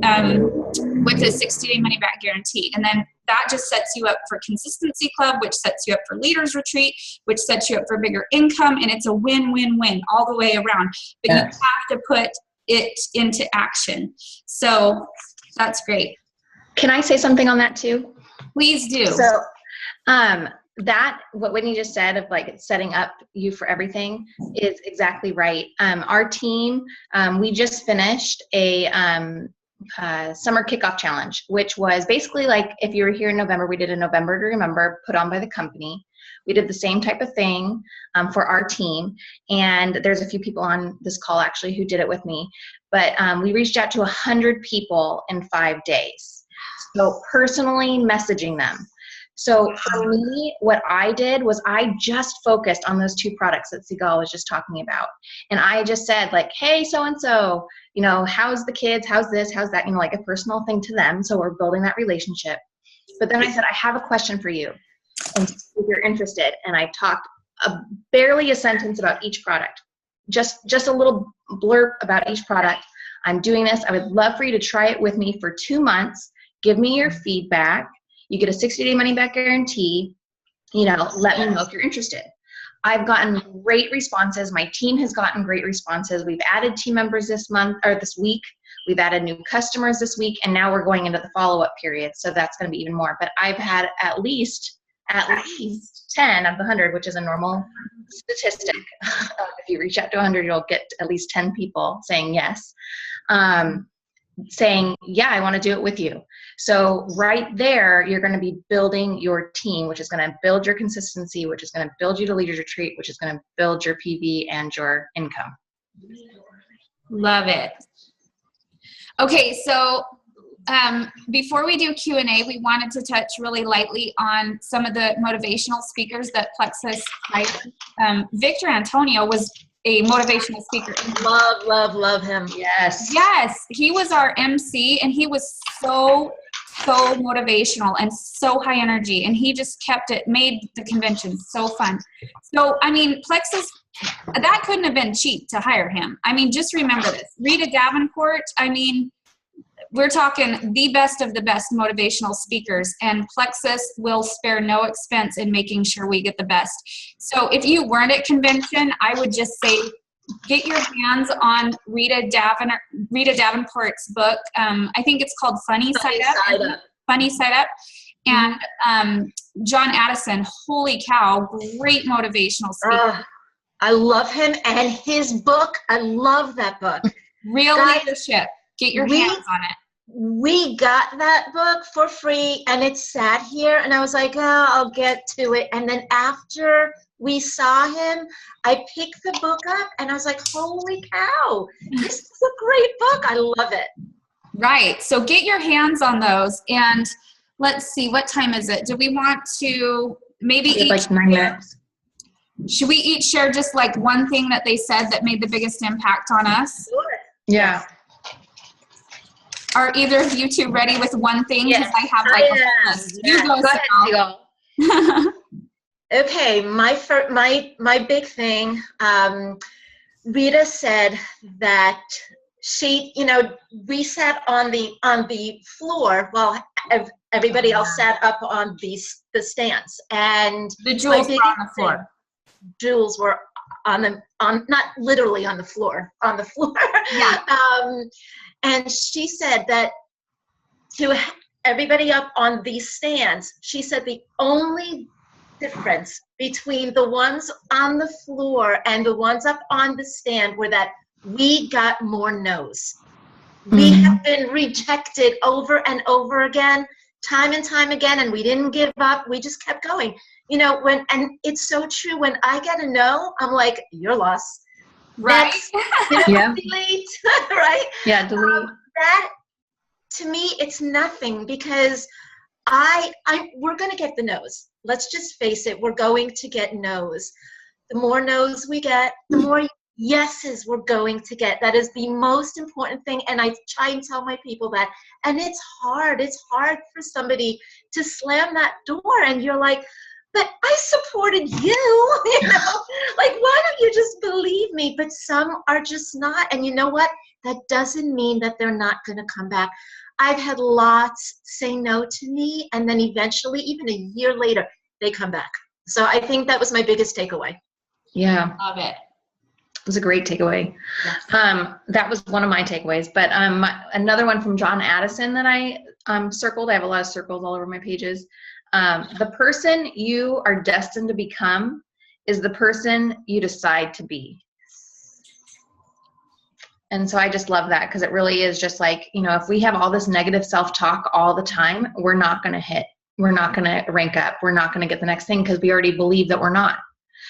with a 60-day money-back guarantee. And then that just sets you up for Consistency Club, which sets you up for Leaders Retreat, which sets you up for bigger income, and it's a win-win-win all the way around. But you have to put it into action. So that's great. Can I say something on that too? Please do. So that, what Whitney just said of like setting up you for everything is exactly right. Our team, we just finished a summer kickoff challenge, which was basically like, if you were here in November, we did a November to Remember put on by the company. We did the same type of thing for our team, and there's a few people on this call actually who did it with me, but we reached out to 100 people in 5 days. So personally messaging them. So for me, what I did was I just focused on those two products that Seegal was just talking about. And I just said like, hey, so-and-so, how's the kids? How's this? How's that? Like a personal thing to them. So we're building that relationship. But then I said, I have a question for you, and if you're interested. And I talked barely a sentence about each product, just a little blurb about each product. I'm doing this. I would love for you to try it with me for 2 months. Give me your feedback. You get a 60-day money-back guarantee. Let me know if you're interested. I've gotten great responses. My team has gotten great responses. We've added team members this week. We've added new customers this week, and now we're going into the follow-up period. So that's going to be even more. But I've had at least 10 of the 100, which is a normal statistic. If you reach out to 100, you'll get at least 10 people saying yes. Saying, yeah, I want to do it with you. So right there, you're going to be building your team, which is going to build your consistency, which is going to build you to Leaders Retreat, which is going to build your PV and your income. Love it. Okay, so before we do Q&A, we wanted to touch really lightly on some of the motivational speakers that Plexus hired. Victor Antonio was a motivational speaker. Love him. Yes, he was our MC, and he was so motivational and so high energy, and he just made the convention so fun. So Plexus, that couldn't have been cheap to hire him. Just remember this. Rita Davenport, we're talking the best of the best motivational speakers, and Plexus will spare no expense in making sure we get the best. So if you weren't at convention, I would just say get your hands on Rita Davenport's book. I think it's called Funny Side Up. Funny Side Up. And John Addison, holy cow, great motivational speaker. I love him and his book. I love that book. Real leadership. Get your hands on it. We got that book for free, and it sat here, and I was like, oh, I'll get to it. And then after we saw him, I picked the book up, and I was like, holy cow, this is a great book. I love it. Right. So get your hands on those. And let's see, what time is it? Do we want to maybe like 9 minutes? Should we each share just like one thing that they said that made the biggest impact on us? Sure. Yeah. Are either of you two ready with one thing? Because Yes, I have like a whole list. You go, Go ahead, Seegal. Okay, my big thing, Rita said that she, we sat on the floor while everybody else sat up on the stands, and the jewels were on the floor. Jewels were not literally on the floor, Yeah. And she said that to everybody up on these stands, she said the only difference between the ones on the floor and the ones up on the stand were that we got more no's. We have been rejected over and over again, time and time again, and we didn't give up. We just kept going. And it's so true. When I get a no, I'm like, you're lost. Right. Yeah. Delete, right? Yeah, delete. That, to me, it's nothing, because we're going to get the no's. Let's just face it. We're going to get no's. The more no's we get, the more yeses we're going to get. That is the most important thing. And I try and tell my people that. And it's hard. It's hard for somebody to slam that door, and you're like, but I supported you, like, why don't you just believe me? But some are just not. And you know what? That doesn't mean that they're not going to come back. I've had lots say no to me, and then eventually, even a year later, they come back. So I think that was my biggest takeaway. Yeah. Love it. It was a great takeaway. Yes. That was one of my takeaways. But another one from John Addison that I circled. I have a lot of circles all over my pages. The person you are destined to become is the person you decide to be. And so I just love that, because it really is just like, if we have all this negative self-talk all the time, we're not going to hit. We're not going to rank up. We're not going to get the next thing, because we already believe that we're not.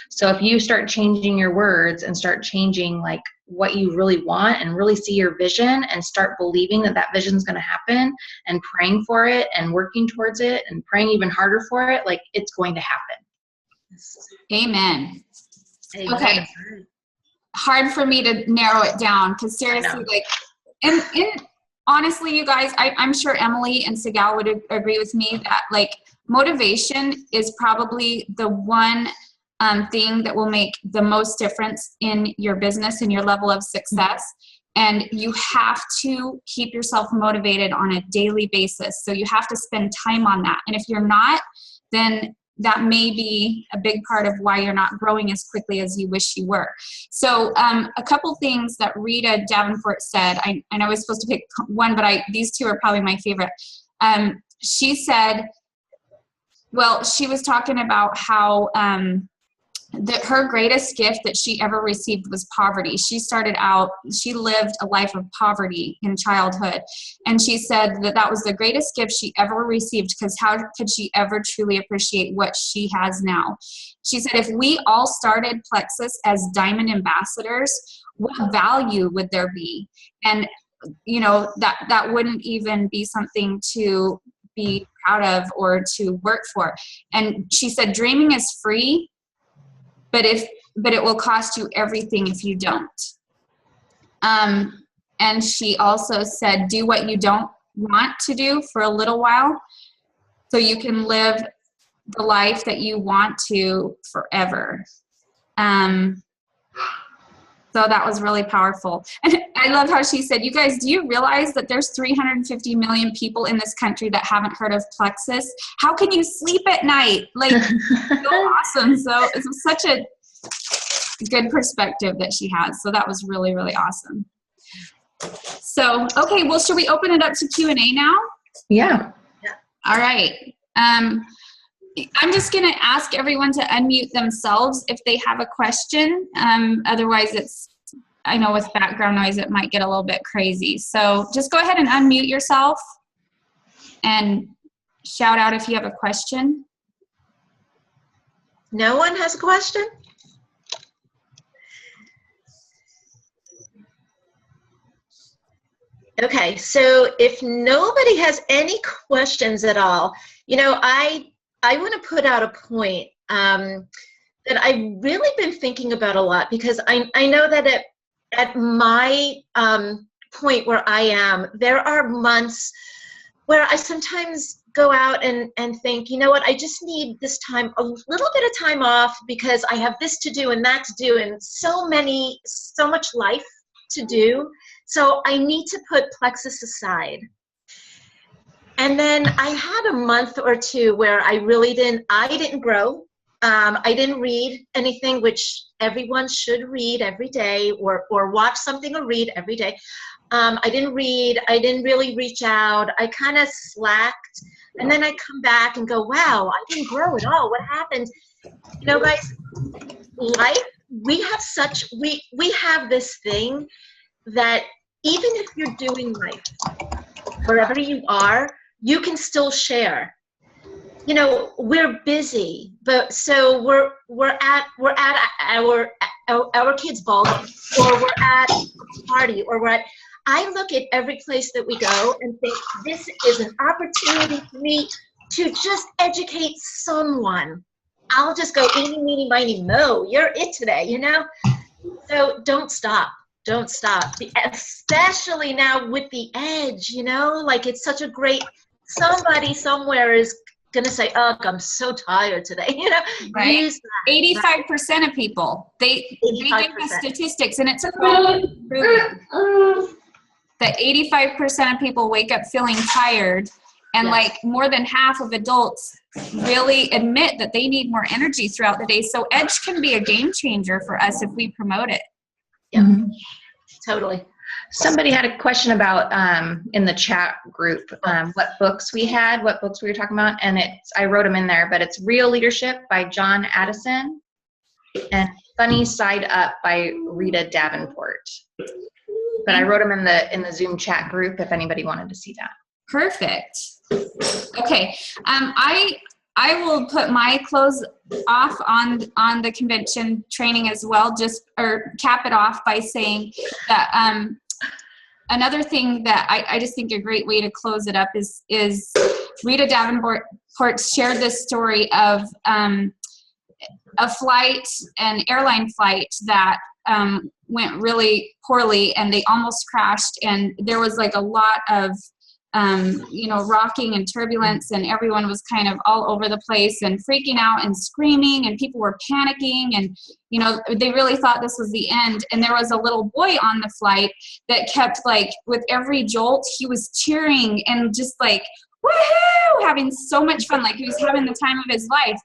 So if you start changing your words and start changing like what you really want and really see your vision and start believing that that vision is going to happen and praying for it and working towards it and praying even harder for it, like, it's going to happen. Amen. Okay. Hard for me to narrow it down, because seriously, like, and honestly, you guys, I'm sure Emily and Seegal would agree with me that like motivation is probably the one thing that will make the most difference in your business and your level of success. And you have to keep yourself motivated on a daily basis. So you have to spend time on that. And if you're not, then that may be a big part of why you're not growing as quickly as you wish you were. So a couple things that Rita Davenport said, I know I was supposed to pick one, but these two are probably my favorite. She said, well, she was talking about how that her greatest gift that she ever received was poverty. She lived a life of poverty in childhood. And she said that was the greatest gift she ever received, because how could she ever truly appreciate what she has now? She said, if we all started Plexus as diamond ambassadors, what value would there be? And, that wouldn't even be something to be proud of or to work for. And she said, dreaming is free, but it will cost you everything if you don't. And she also said, do what you don't want to do for a little while so you can live the life that you want to forever. So that was really powerful. And I love how she said, you guys, do you realize that there's 350 million people in this country that haven't heard of Plexus? How can you sleep at night? Like, so awesome. So it's such a good perspective that she has. So that was really, really awesome. So, okay, well, should we open it up to Q&A now? Yeah. All right. I'm just going to ask everyone to unmute themselves if they have a question. Otherwise, I know with background noise, it might get a little bit crazy. So just go ahead and unmute yourself and shout out if you have a question. No one has a question? Okay, so if nobody has any questions at all, I want to put out a point that I've really been thinking about a lot, because I know that at my point where I am, there are months where I sometimes go out and think, you know what, I just need this time, a little bit of time off, because I have this to do and that to do and so much life to do. So I need to put Plexus aside. And then I had a month or two where I didn't grow. I didn't read anything, which everyone should read every day, or watch something or read every day. I didn't read. I didn't really reach out. I kind of slacked. And then I come back and go, wow, I didn't grow at all. What happened? Guys, life, we have this thing that even if you're doing life, wherever you are, you can still share. We're busy, but so we're at our kids' ball game, or we're at a party, or I look at every place that we go and think, this is an opportunity for me to just educate someone. I'll just go eeny, meeny, miny, mo. You're it today, So don't stop. Don't stop. Especially now with the edge, like it's such a great, somebody somewhere is going to say, oh, I'm so tired today. Right. Use that. 85% of people, they give us statistics, and it's proven that 85% of people wake up feeling tired, and like more than half of adults really admit that they need more energy throughout the day. So edge can be a game changer for us if we promote it. Yeah, totally. Somebody had a question about in the chat group what books we were talking about, and I wrote them in there, but it's Real Leadership by John Addison and Funny Side Up by Rita Davenport. But I wrote them in the Zoom chat group if anybody wanted to see that. Perfect. Okay, I will put my close off on the convention training as well, or cap it off by saying that another thing that I just think a great way to close it up is Rita Davenport shared this story of an airline flight that went really poorly, and they almost crashed, and there was like a lot of rocking and turbulence, and everyone was kind of all over the place and freaking out and screaming, and people were panicking, and they really thought this was the end. And there was a little boy on the flight that kept, like, with every jolt he was cheering and just like, woohoo, having so much fun, like he was having the time of his life.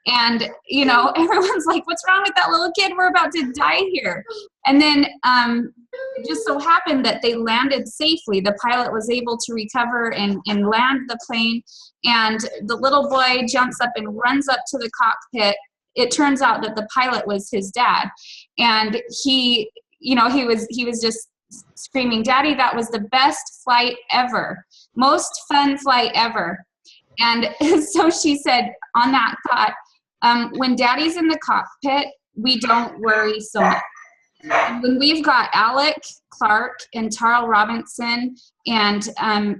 And everyone's like, what's wrong with that little kid? We're about to die here. And then it just so happened that they landed safely. The pilot was able to recover and land the plane. And the little boy jumps up and runs up to the cockpit. It turns out that the pilot was his dad. And he was just screaming, Daddy, that was the best flight ever. Most fun flight ever. And so she said on that thought, when Daddy's in the cockpit, we don't worry so much. And when we've got Alec Clark and Tarl Robinson and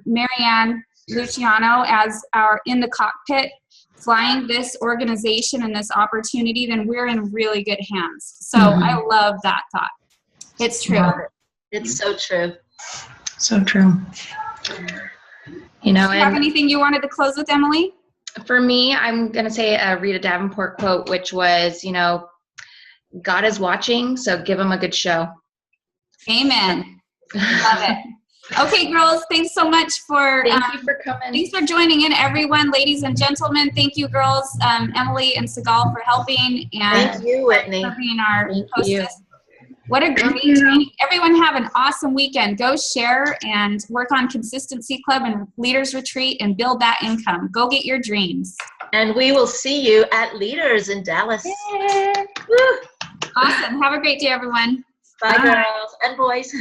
Marianne Luciano as in the cockpit flying this organization and this opportunity, then we're in really good hands. So I love that thought. It's true. It's so true. So true. Do you have anything you wanted to close with, Emily? For me, I'm going to say a Rita Davenport quote, which was, God is watching, so give him a good show. Amen. Love it. Okay, girls, thanks so much for Thank you for coming. thanks for joining in, everyone, ladies and gentlemen. Thank you, girls, Emily and Seegal, for helping, and Thank you, Whitney. for being our Thank hostess. you. What a great training. Everyone have an awesome weekend. Go share and work on Consistency Club and Leaders Retreat and build that income. Go get your dreams. And we will see you at Leaders in Dallas. Awesome. Have a great day, everyone. Bye, girls and boys.